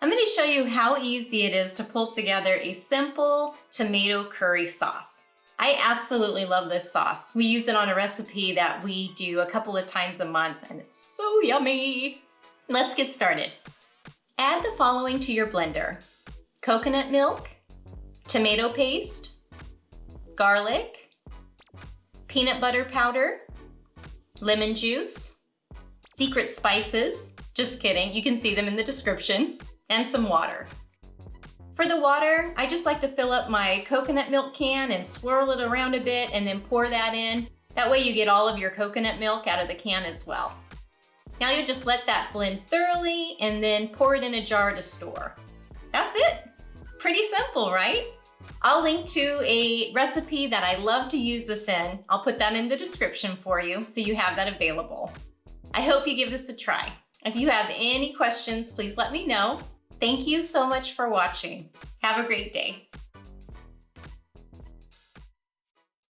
I'm going to show you how easy it is to pull together a simple tomato curry sauce. I absolutely love this sauce. We use it on a recipe that we do a couple of times a month, and it's so yummy. Let's get started. Add the following to your blender: coconut milk, tomato paste, garlic, peanut butter powder, lemon juice, secret spices, just kidding, you can see them in the description, and some water. For the water, I just like to fill up my coconut milk can and swirl it around a bit and then pour that in. That way you get all of your coconut milk out of the can as well. Now you just let that blend thoroughly and then pour it in a jar to store. That's it. Pretty simple, right? I'll link to a recipe that I love to use this in. I'll put that in the description for you so you have that available. I hope you give this a try. If you have any questions, please let me know. Thank you so much for watching. Have a great day.